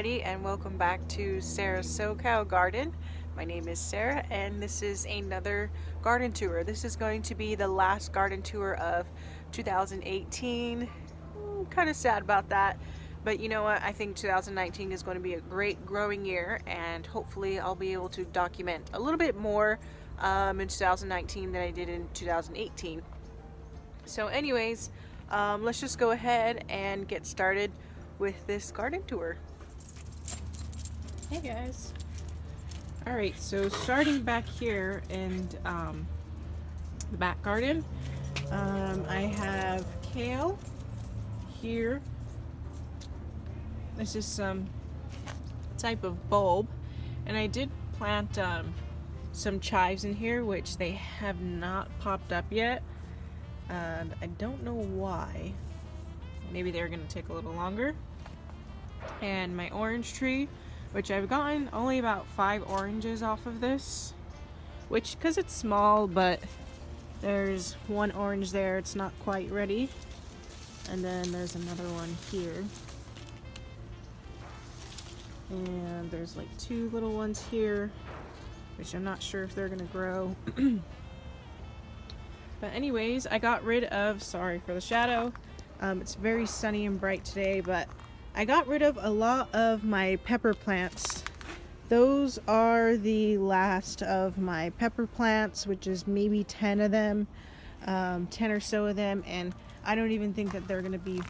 everybody, and welcome back to Sarah's SoCal Garden. My name is Sarah, and this is another garden tour. This is going to be the last garden tour of 2018. Kind of sad about that, but you know what? I think 2019 is going to be a great growing year, and hopefully I'll be able to document a little bit more in 2019 than I did in 2018. So anyways, let's just go ahead and get started with this garden tour. Hey guys. Alright, so starting back here in the back garden, I have kale here. This is some type of bulb, and I did plant some chives in here, which they have not popped up yet. And I don't know why. Maybe they're gonna take a little longer. And my orange tree, which I've gotten only about 5 oranges off of this, which, because it's small, but there's one orange there, it's not quite ready. And then there's another one here. And there's like 2 little ones here, which I'm not sure if they're gonna grow. But anyways, I got rid of, sorry for the shadow, it's very sunny and bright today, but I got rid of a lot of my pepper plants. Those are the last of my pepper plants, which is maybe 10 of them, 10 or so of them, and I don't even think that they're going to be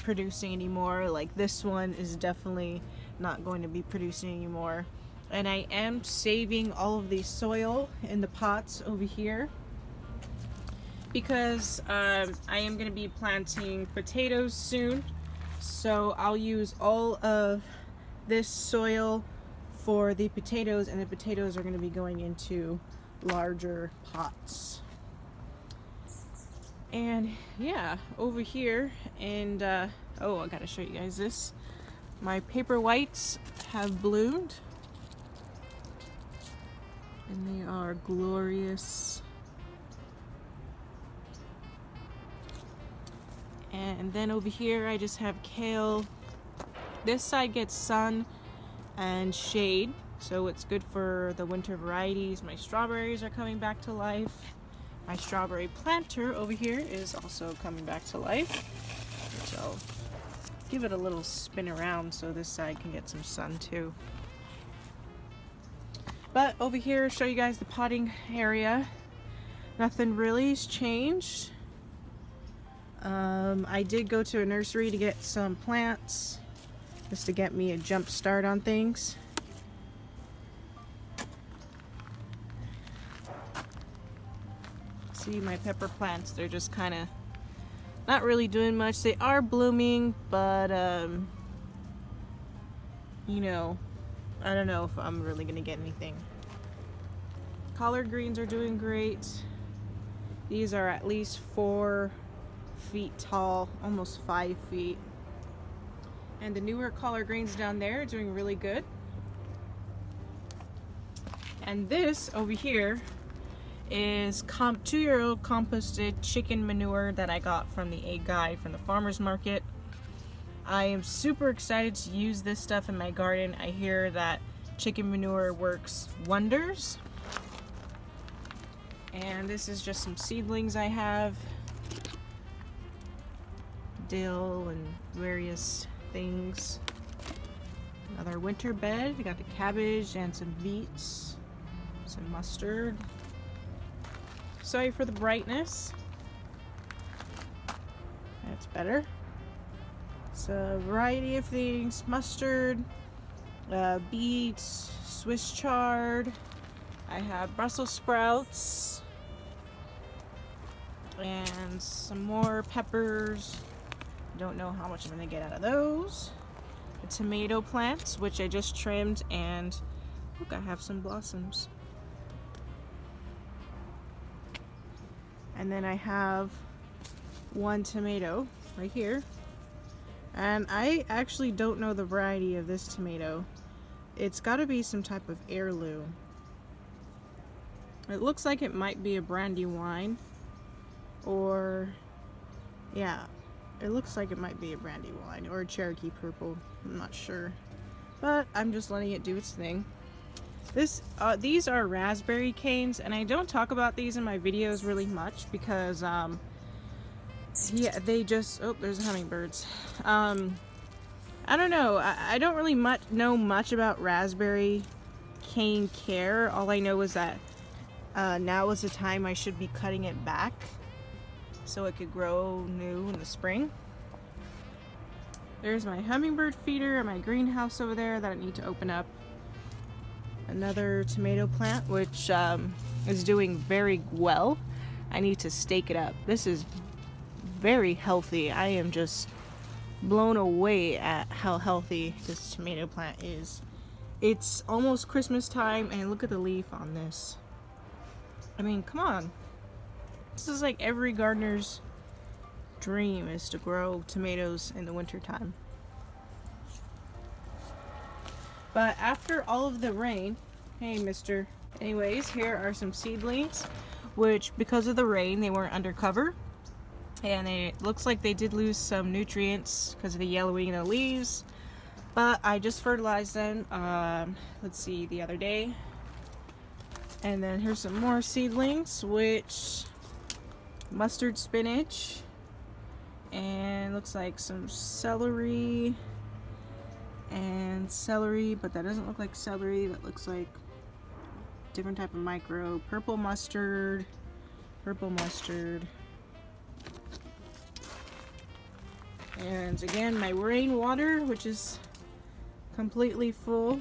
producing anymore. Like this one is definitely not going to be producing anymore. And I am saving all of the soil in the pots over here, because I am going to be planting potatoes soon, so I'll use all of this soil for the potatoes, and the potatoes are going to be going into larger pots. And yeah, over here, and oh, I gotta show you guys this. My paper whites have bloomed, and they are glorious. And then over here I just have kale. This side gets sun and shade, so it's good for the winter varieties. My strawberries are coming back to life. My strawberry planter over here is also coming back to life, which I'll give it a little spin around so this side can get some sun too. But over here, show you guys the potting area. Nothing really has changed. I did go to a nursery to get some plants, just to get me a jump start on things. See my pepper plants, they're just kind of not really doing much. They are blooming, but you know, I don't know if I'm really gonna get anything. Collard greens are doing great. These are at least 4 feet tall, almost 5 feet. And the newer collard greens down there are doing really good. And this over here is 2-year-old composted chicken manure that I got from the Egg Guy from the farmer's market. I am super excited to use this stuff in my garden. I hear that chicken manure works wonders. And this is just some seedlings I have. Dill and various things. Another winter bed. We got the cabbage and some beets, some mustard. Sorry for the brightness. That's better. It's a variety of things: mustard, beets, Swiss chard. I have Brussels sprouts and some more peppers. Don't know how much I'm gonna get out of those. The tomato plants, which I just trimmed, and look, I have some blossoms. And then I have 1 tomato right here, and I actually don't know the variety of this tomato. It's got to be some type of heirloom. It looks like it might be a Brandywine, or yeah, it looks like it might be a Brandywine or a Cherokee purple. I'm not sure, but I'm just letting it do its thing. These are raspberry canes, and I don't talk about these in my videos really much because yeah, they just, oh, there's hummingbirds. I don't know. I don't really know much about raspberry cane care. All I know is that now is the time I should be cutting it back so it could grow new in the spring. There's my hummingbird feeder and my greenhouse over there that I need to open up. Another tomato plant which is doing very well. I need to stake it up. This is very healthy. I am just blown away at how healthy this tomato plant is. It's almost Christmas time and look at the leaf on this. I mean, come on. This is like every gardener's dream, is to grow tomatoes in the winter time. But after all of the rain, hey mister. Anyways, here are some seedlings, which because of the rain, they weren't under cover. And it looks like they did lose some nutrients because of the yellowing of the leaves. But I just fertilized them, let's see, the other day. And then here's some more seedlings, which mustard spinach. And looks like some celery. And celery, but that doesn't look like celery. That looks like different type of micro. Purple mustard. Purple mustard. And again, my rainwater, which is completely full.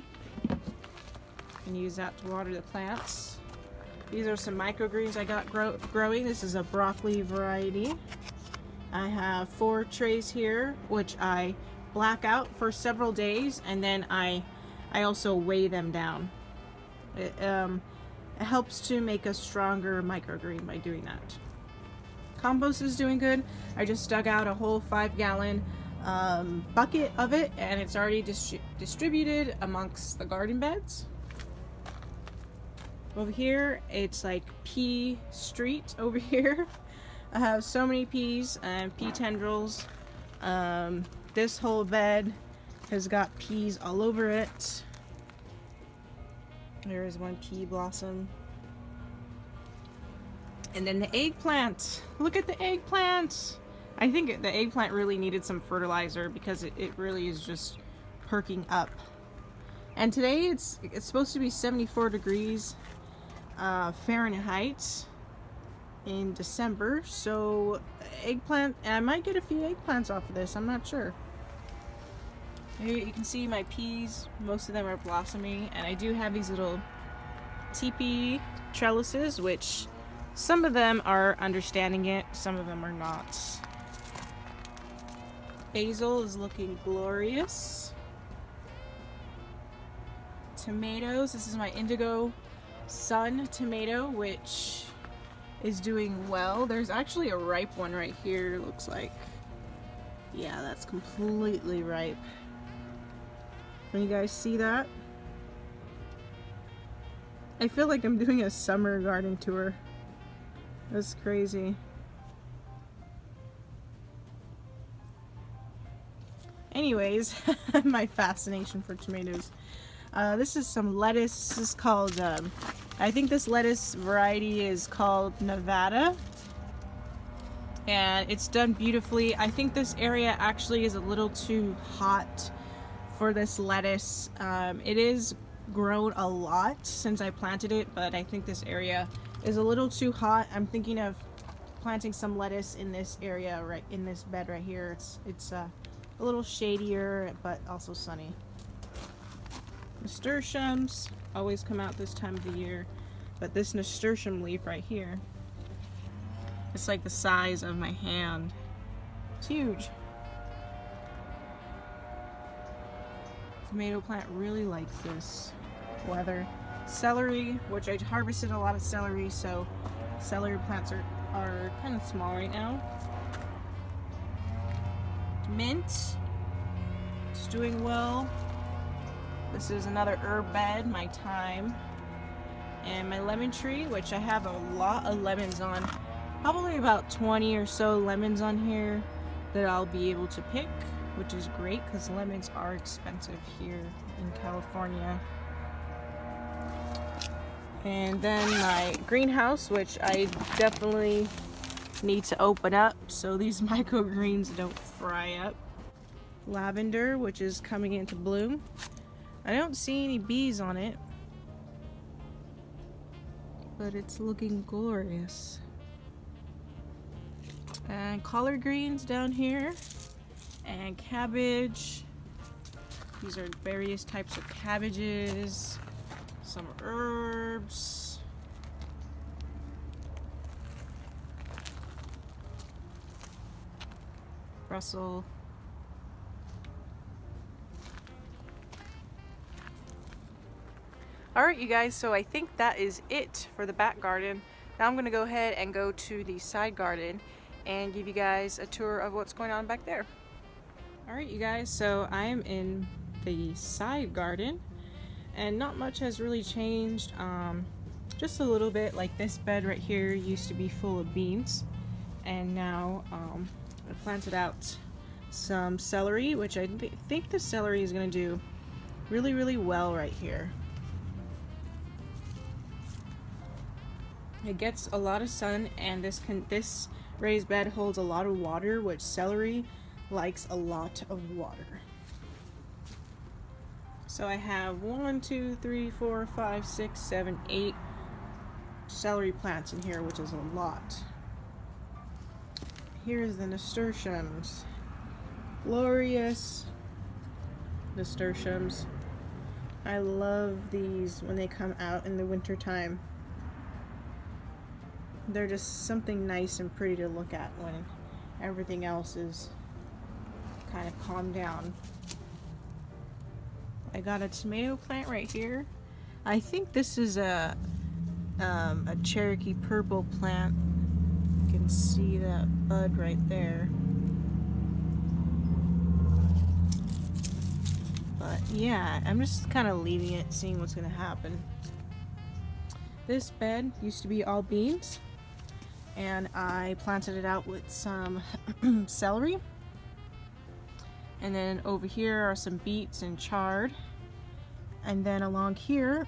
And use that to water the plants. These are some microgreens I got growing. This is a broccoli variety. I have 4 trays here, which I black out for several days, and then I also weigh them down. It helps to make a stronger microgreen by doing that. Compost is doing good. I just dug out a whole 5-gallon bucket of it, and it's already distributed amongst the garden beds. Over here, it's like pea street over here. I have so many peas and pea tendrils. This whole bed has got peas all over it. There is one pea blossom. And then the eggplant. Look at the eggplant. I think the eggplant really needed some fertilizer because it really is just perking up. And today it's supposed to be 74 degrees Fahrenheit in December. So eggplant, and I might get a few eggplants off of this. I'm not sure. Here you can see my peas. Most of them are blossoming, and I do have these little teepee trellises, which some of them are understanding it, some of them are not. Basil is looking glorious. Tomatoes, this is my indigo sun tomato, which is doing well. There's actually a ripe one right here, looks like. Yeah, that's completely ripe. Can you guys see that? I feel like I'm doing a summer garden tour. That's crazy. Anyways, my fascination for tomatoes. This is some lettuce. This is called, I think this lettuce variety is called Nevada. And it's done beautifully. I think this area actually is a little too hot for this lettuce. It is grown a lot since I planted it, but I think this area is a little too hot. I'm thinking of planting some lettuce in this area, right in this bed right here. It's a little shadier, but also sunny. Nasturtiums always come out this time of the year, but this nasturtium leaf right here, it's like the size of my hand. It's huge. Tomato plant really likes this weather. Celery, which I harvested a lot of celery, so celery plants are kind of small right now. Mint, it's doing well. This is another herb bed, my thyme. And my lemon tree, which I have a lot of lemons on. Probably about 20 or so lemons on here that I'll be able to pick, which is great because lemons are expensive here in California. And then my greenhouse, which I definitely need to open up so these microgreens don't fry up. Lavender, which is coming into bloom. I don't see any bees on it, but it's looking glorious. And collard greens down here, and cabbage. These are various types of cabbages, some herbs. Brussels. Alright you guys, so I think that is it for the back garden. Now I'm going to go ahead and go to the side garden and give you guys a tour of what's going on back there. Alright you guys, so I am in the side garden and not much has really changed, just a little bit. Like this bed right here used to be full of beans, and now I planted out some celery, which I think the celery is going to do really well right here. It gets a lot of sun, and this raised bed holds a lot of water, which celery likes a lot of water. So I have 1, 2, 3, 4, 5, 6, 7, 8 celery plants in here, which is a lot. Here's the nasturtiums. Glorious nasturtiums. I love these when they come out in the winter time. They're just something nice and pretty to look at when everything else is kind of calmed down. I got a tomato plant right here. I think this is a Cherokee purple plant. You can see that bud right there. But yeah, I'm just kind of leaving it, seeing what's going to happen. This bed used to be all beans, and I planted it out with some celery. And then over here are some beets and chard. And then along here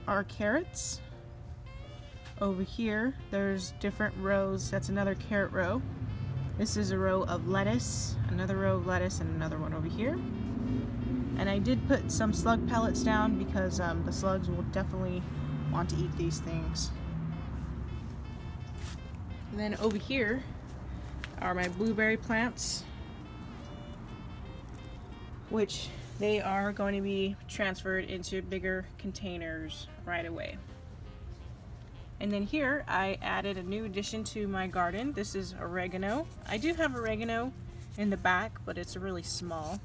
are carrots. Over here, there's different rows. That's another carrot row. This is a row of lettuce, another row of lettuce, and another one over here. And I did put some slug pellets down because the slugs will definitely want to eat these things. And then over here are my blueberry plants, which they are going to be transferred into bigger containers right away. And then here I added a new addition to my garden. This is oregano. I do have oregano in the back, but it's really small.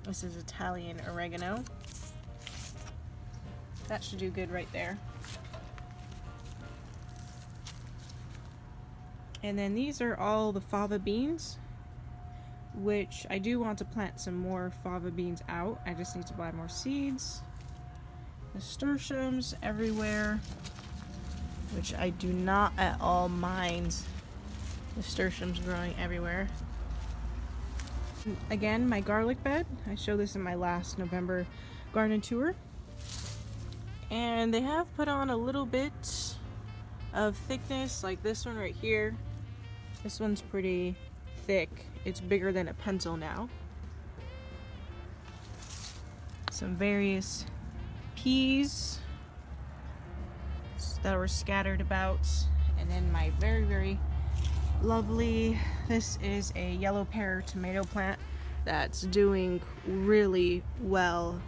This is Italian oregano. That should do good right there. And then these are all the fava beans, which I do want to plant some more fava beans out. I just need to buy more seeds. Nasturtiums everywhere, which I do not at all mind nasturtiums growing everywhere. Again, my garlic bed. I showed this in my last November garden tour. And they have put on a little bit of thickness, like this one right here. This one's pretty thick. It's bigger than a pencil now. Some various peas that were scattered about. And then my very lovely, this is a yellow pear tomato plant that's doing really well.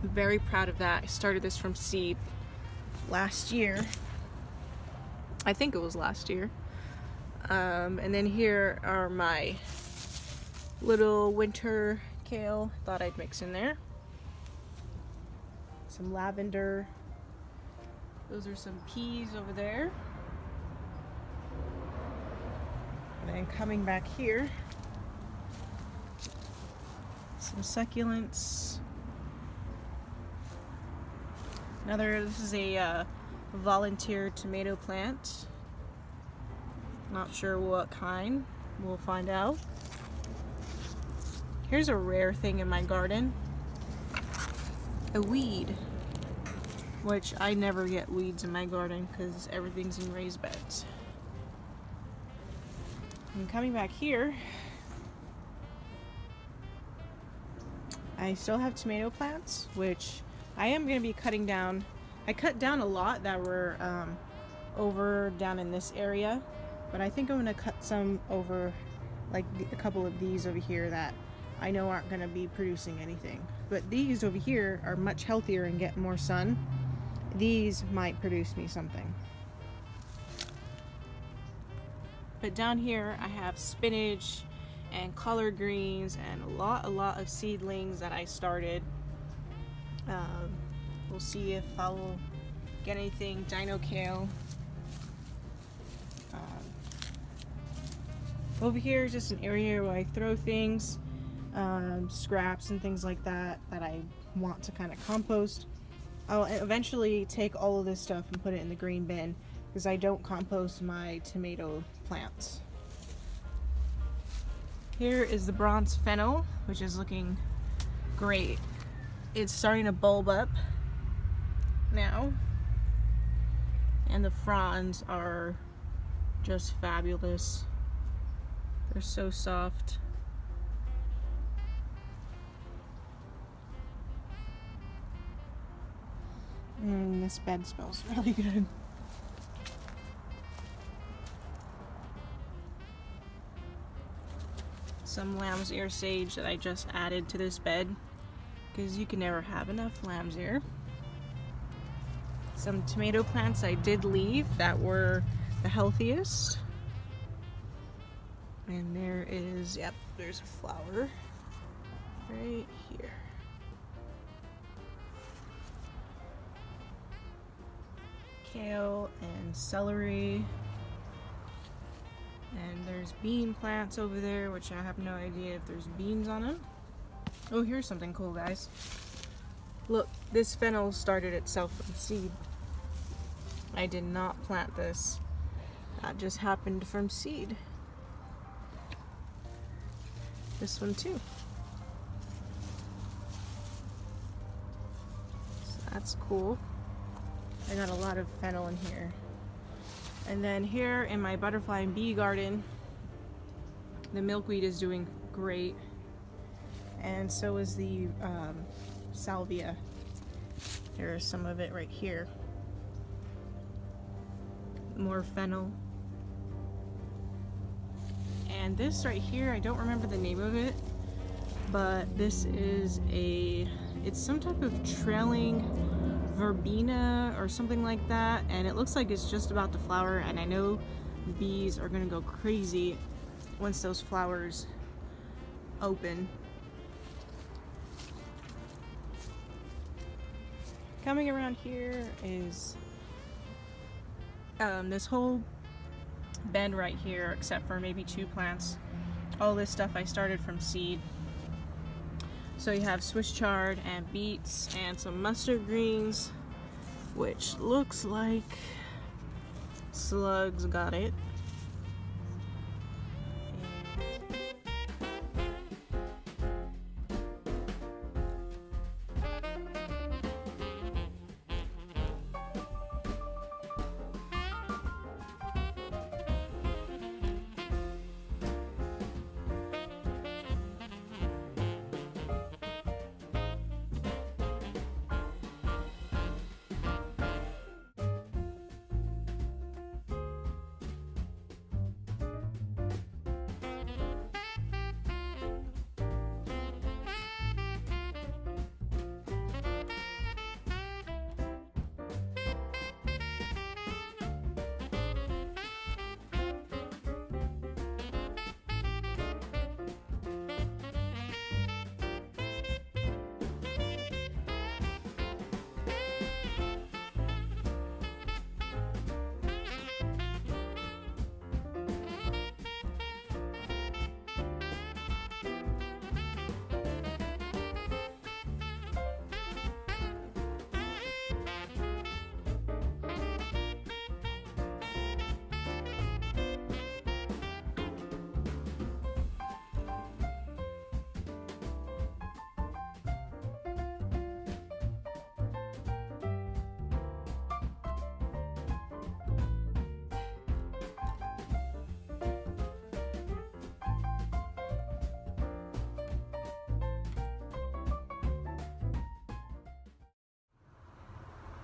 I'm very proud of that. I started this from seed last year. I think it was last year. And then here are my little winter kale. Thought I'd mix in there. Some lavender. Those are some peas over there. And then coming back here, some succulents. This is a volunteer tomato plant. Not sure what kind. We'll find out. Here's a rare thing in my garden. a weed, which I never get weeds in my garden because everything's in raised beds. And coming back here, I still have tomato plants, which I am going to be cutting down. I cut down a lot that were over down in this area, but I think I'm going to cut some over, like a couple of these over here that I know aren't going to be producing anything. But these over here are much healthier and get more sun. These might produce me something. But down here I have spinach and collard greens and a lot of seedlings that I started. We'll see if I will get anything. Dino kale. Over here is just an area where I throw things, scraps and things like that I want to kind of compost. I'll eventually take all of this stuff and put it in the green bin because I don't compost my tomato plants. Here is the bronze fennel, which is looking great. It's starting to bulb up now, and the fronds are just fabulous. They're so soft. This bed smells really good. Some lamb's ear sage that I just added to this bed because you can never have enough lamb's ear. Some tomato plants I did leave that were the healthiest. And there is, yep, there's a flower right here. Kale and celery. And there's bean plants over there, which I have no idea if there's beans on them. Oh, here's something cool, guys. Look, this fennel started itself from seed. I did not plant this. That just happened from seed. This one too. So that's cool. I got a lot of fennel in here. And then here in my butterfly and bee garden, the milkweed is doing great. And so is the salvia. There's some of it right here. More fennel. And this right here, I don't remember the name of it, but this is it's some type of trailing verbena or something like that, and it looks like it's just about to flower, and I know bees are gonna go crazy once those flowers open. Coming around here is this whole bed right here, except for maybe 2 plants. All this stuff I started from seed. So you have Swiss chard and beets and some mustard greens, which looks like slugs got it.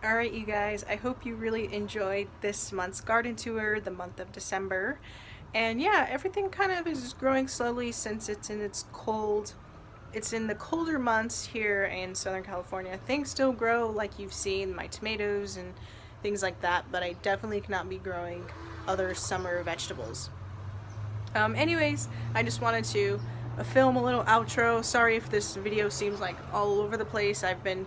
Alright, you guys, I hope you really enjoyed this month's garden tour, the month of December. And yeah, everything kind of is growing slowly since it's in the colder months here in Southern California. Things still grow like you've seen, my tomatoes and things like that, but I definitely cannot be growing other summer vegetables. Anyways, I just wanted to film a little outro. Sorry if this video seems like all over the place. I've been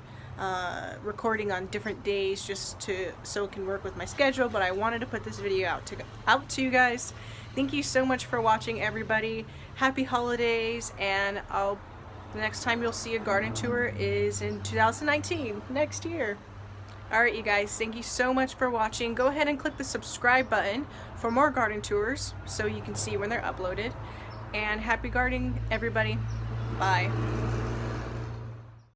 recording on different days just so it can work with my schedule, but I wanted to put this video out to you guys. Thank you so much for watching, everybody. Happy holidays, and the next time you'll see a garden tour is in 2019, next year. Alright, you guys, thank you so much for watching. Go ahead and click the subscribe button for more garden tours so you can see when they're uploaded. And happy gardening, everybody. Bye.